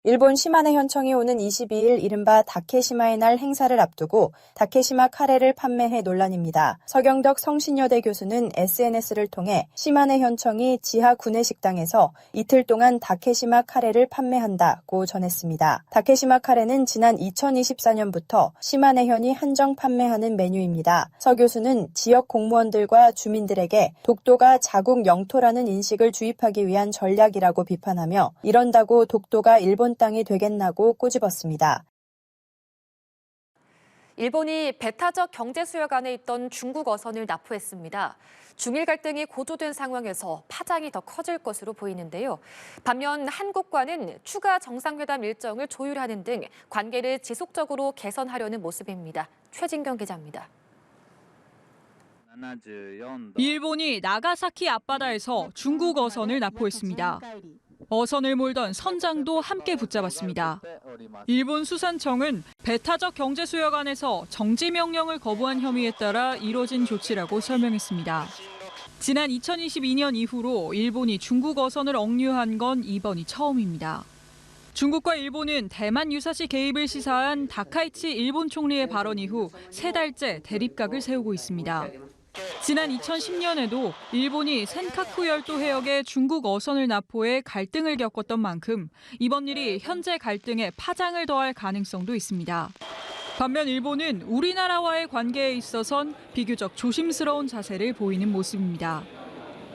일본 시마네 현청이 오는 22일 이른바 다케시마의 날 행사를 앞두고 다케시마 카레를 판매해 논란입니다. 서경덕 성신여대 교수는 SNS를 통해 시마네 현청이 지하 구내식당에서 이틀 동안 다케시마 카레를 판매한다고 전했습니다. 다케시마 카레는 지난 2024년부터 시마네현이 한정 판매하는 메뉴입니다. 서 교수는 지역 공무원들과 주민들에게 독도가 자국 영토라는 인식을 주입하기 위한 전략이라고 비판하며 이런다고 독도가 일본 땅이 되겠나고 꼬집었습니다. 일본이 배타적 경제 수역 안에 있던 중국 어선을 납포했습니다. 중일 갈등이 고조된 상황에서 파장이 더 커질 것으로 보이는데요. 반면 한국과는 추가 정상회담 일정을 조율하는 등 관계를 지속적으로 개선하려는 모습입니다. 최진경 기자입니다. 일본이 나가사키 앞바다에서 중국 어선을 납포했습니다. 어선을 몰던 선장도 함께 붙잡았습니다. 일본 수산청은 배타적 경제 수역 안에서 정지 명령을 거부한 혐의에 따라 이뤄진 조치라고 설명했습니다. 지난 2022년 이후로 일본이 중국 어선을 억류한 건 이번이 처음입니다. 중국과 일본은 대만 유사시 개입을 시사한 다카이치 일본 총리의 발언 이후 3달째 대립각을 세우고 있습니다. 지난 2010년에도 일본이 센카쿠 열도 해역에 중국 어선을 납포해 갈등을 겪었던 만큼 이번 일이 현재 갈등에 파장을 더할 가능성도 있습니다. 반면 일본은 우리나라와의 관계에 있어선 비교적 조심스러운 자세를 보이는 모습입니다.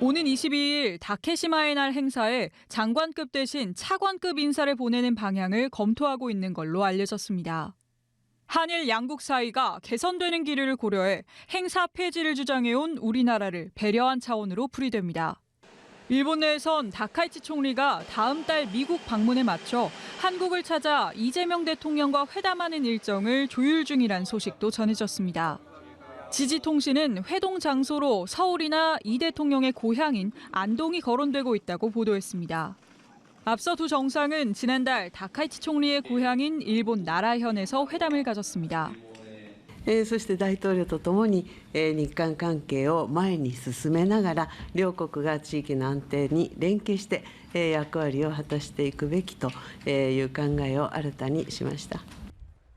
오는 22일 다케시마의 날 행사에 장관급 대신 차관급 인사를 보내는 방향을 검토하고 있는 걸로 알려졌습니다. 한일 양국 사이가 개선되는 기류를 고려해 행사 폐지를 주장해온 우리나라를 배려한 차원으로 풀이됩니다. 일본 내에선 다카이치 총리가 다음 달 미국 방문에 맞춰 한국을 찾아 이재명 대통령과 회담하는 일정을 조율 중이란 소식도 전해졌습니다. 지지통신은 회동 장소로 서울이나 이 대통령의 고향인 안동이 거론되고 있다고 보도했습니다. 앞서 두 정상은 지난달 다카이치 총리의 고향인 일본 나라현에서 회담을 가졌습니다. そして大統領とともに日韓関係を前に進めながら両国が地域の安定に連携して役割を果たしていくべきという考えを新たにしました。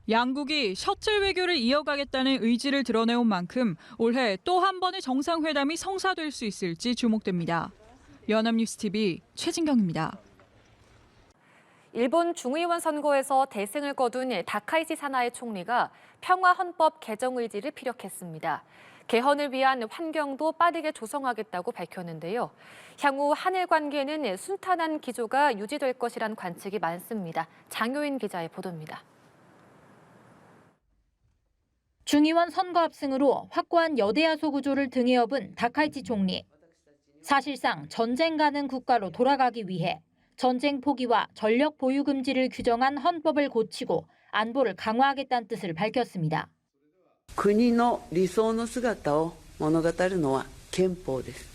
양국이 셔틀 외교를 이어가겠다는 의지를 드러내온 만큼 올해 또 한 번의 정상회담이 성사될 수 있을지 주목됩니다. 연합뉴스TV 최진경입니다. 일본 중의원 선거에서 대승을 거둔 다카이치 사나이 총리가 평화헌법 개정 의지를 피력했습니다. 개헌을 위한 환경도 빠르게 조성하겠다고 밝혔는데요. 향후 한일 관계는 순탄한 기조가 유지될 것이란 관측이 많습니다. 장효인 기자의 보도입니다. 중의원 선거 압승으로 확고한 여대야소 구조를 등에 업은 다카이치 총리. 사실상 전쟁 가능 국가로 돌아가기 위해 전쟁 포기와 전력 보유 금지를 규정한 헌법을 고치고 안보를 강화하겠다는 뜻을 밝혔습니다. 国の理想の姿を物語るのは憲法です。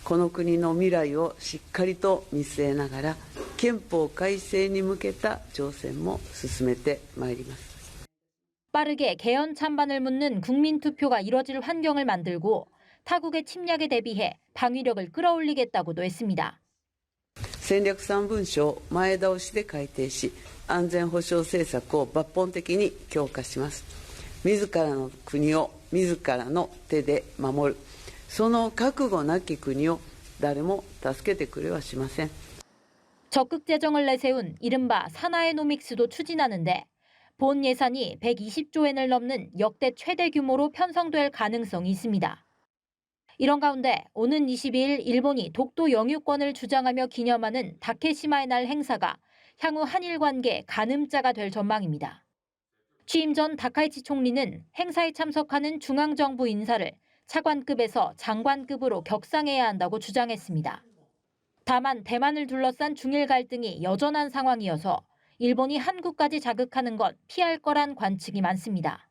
この国の未来をしっかりと見据えながら憲法改正に向けた挑戦も進めてまいります。 빠르게 개헌 찬반을 묻는 국민 투표가 이뤄질 환경을 만들고 타국의 침략에 대비해 방위력을 끌어올리겠다고도 했습니다. 戦略3文書を前倒しで改定し、安全保障政策を抜本的に強化します。自らの国を自らの手で守る。その覚悟なき国を誰も助けてくれはしません。 적극 재정을 내세운 이른바 사나에노믹스도 추진하는데 본 예산이 120조엔을 넘는 역대 최대 규모로 편성될 가능성이 있습니다. 이런 가운데 오는 22일 일본이 독도 영유권을 주장하며 기념하는 다케시마의 날 행사가 향후 한일 관계 가늠자가 될 전망입니다. 취임 전 다카이치 총리는 행사에 참석하는 중앙정부 인사를 차관급에서 장관급으로 격상해야 한다고 주장했습니다. 다만 대만을 둘러싼 중일 갈등이 여전한 상황이어서 일본이 한국까지 자극하는 건 피할 거란 관측이 많습니다.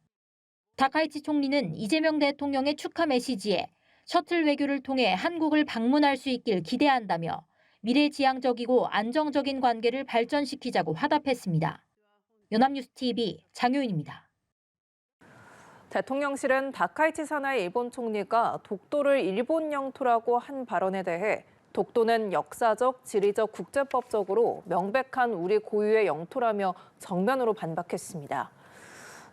다카이치 총리는 이재명 대통령의 축하 메시지에 셔틀 외교를 통해 한국을 방문할 수 있길 기대한다며 미래지향적이고 안정적인 관계를 발전시키자고 화답했습니다. 연합뉴스TV 장효인입니다. 대통령실은 다카이치 사나이 일본 총리가 독도를 일본 영토라고 한 발언에 대해 독도는 역사적, 지리적, 국제법적으로 명백한 우리 고유의 영토라며 정면으로 반박했습니다.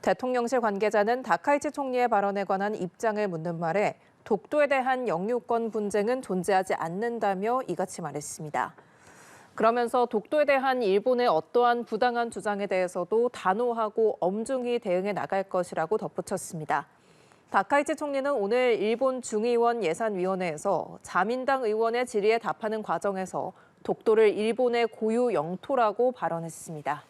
대통령실 관계자는 다카이치 총리의 발언에 관한 입장을 묻는 말에 독도에 대한 영유권 분쟁은 존재하지 않는다며 이같이 말했습니다. 그러면서 독도에 대한 일본의 어떠한 부당한 주장에 대해서도 단호하고 엄중히 대응해 나갈 것이라고 덧붙였습니다. 다카이치 총리는 오늘 일본 중의원 예산위원회에서 자민당 의원의 질의에 답하는 과정에서 독도를 일본의 고유 영토라고 발언했습니다.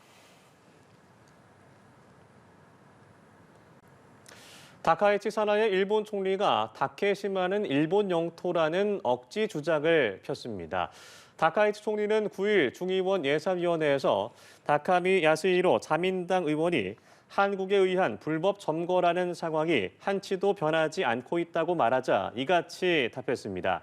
다카이치 사나의 일본 총리가 다케시마는 일본 영토라는 억지 주장을 폈습니다. 다카이치 총리는 9일 중의원 예산위원회에서 다카미 야스히로 자민당 의원이 한국에 의한 불법 점거라는 상황이 한치도 변하지 않고 있다고 말하자 이같이 답했습니다.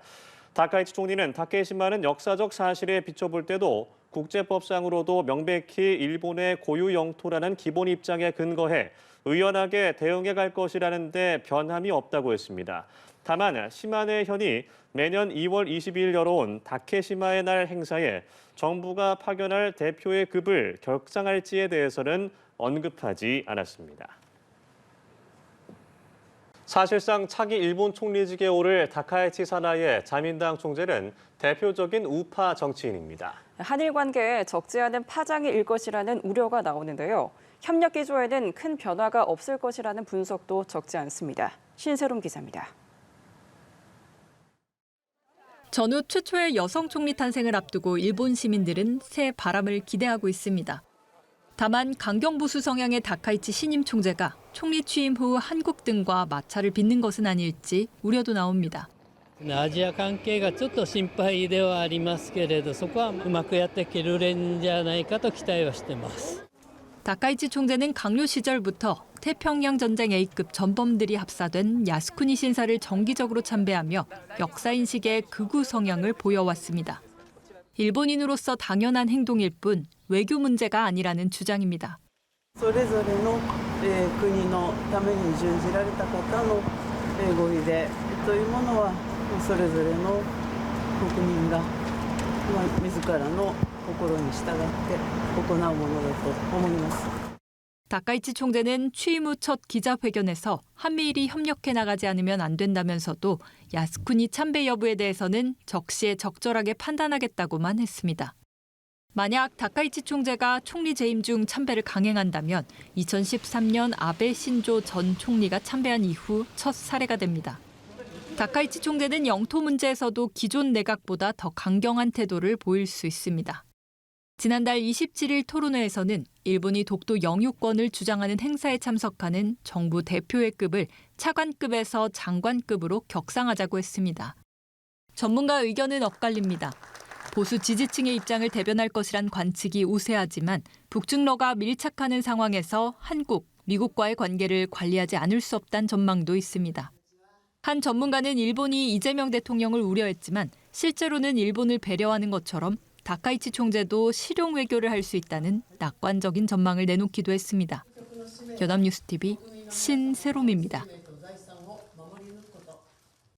다카이치 총리는 다케시마는 역사적 사실에 비춰볼 때도 국제법상으로도 명백히 일본의 고유 영토라는 기본 입장에 근거해 의연하게 대응해 갈 것이라는 데 변함이 없다고 했습니다. 다만 시마네 현이 매년 2월 22일 열어온 다케시마의 날 행사에 정부가 파견할 대표의 급을 격상할지에 대해서는 언급하지 않았습니다. 사실상 차기 일본 총리직에 오를 다카이치 사나의 자민당 총재는 대표적인 우파 정치인입니다. 한일 관계에 적지 않은 파장이 일 것이라는 우려가 나오는데요. 협력 기조에는 큰 변화가 없을 것이라는 분석도 적지 않습니다. 신세롬 기자입니다. 전후 최초의 여성 총리 탄생을 앞두고 일본 시민들은 새 바람을 기대하고 있습니다. 다만 강경보수 성향의 다카이치 신임 총재가 총리 취임 후 한국 등과 마찰을 빚는 것은 아닐지 우려도 나옵니다. アジア関係がちょっと心配ではありますけれど、そこはうまくやっていけるんじゃないかと期待はしています。 다카이치 총재는 강요 시절부터 태평양 전쟁 A급 전범들이 합사된 야스쿠니 신사를 정기적으로 참배하며 역사인식의 극우 성향을 보여왔습니다. 일본인으로서 당연한 행동일 뿐 외교 문제가 아니라는 주장입니다. それぞれの国のために従事られた方のご遺礼というものはそれぞれの国民が自らの心に従って行うものだと思います。 다카이치 총재는 취임 후 첫 기자회견에서 한미일이 협력해 나가지 않으면 안 된다면서도 야스쿠니 참배 여부에 대해서는 적시에 적절하게 판단하겠다고만 했습니다. 만약 다카이치 총재가 총리 재임 중 참배를 강행한다면 2013년 아베 신조 전 총리가 참배한 이후 첫 사례가 됩니다. 다카이치 총재는 영토 문제에서도 기존 내각보다 더 강경한 태도를 보일 수 있습니다. 지난달 27일 토론회에서는 일본이 독도 영유권을 주장하는 행사에 참석하는 정부 대표의 급을 차관급에서 장관급으로 격상하자고 했습니다. 전문가 의견은 엇갈립니다. 보수 지지층의 입장을 대변할 것이란 관측이 우세하지만 북중러가 밀착하는 상황에서 한국, 미국과의 관계를 관리하지 않을 수 없다는 전망도 있습니다. 한 전문가는 일본이 이재명 대통령을 우려했지만 실제로는 일본을 배려하는 것처럼 다카이치 총재도 실용 외교를 할 수 있다는 낙관적인 전망을 내놓기도 했습니다. 연합뉴스TV 신세롬입니다.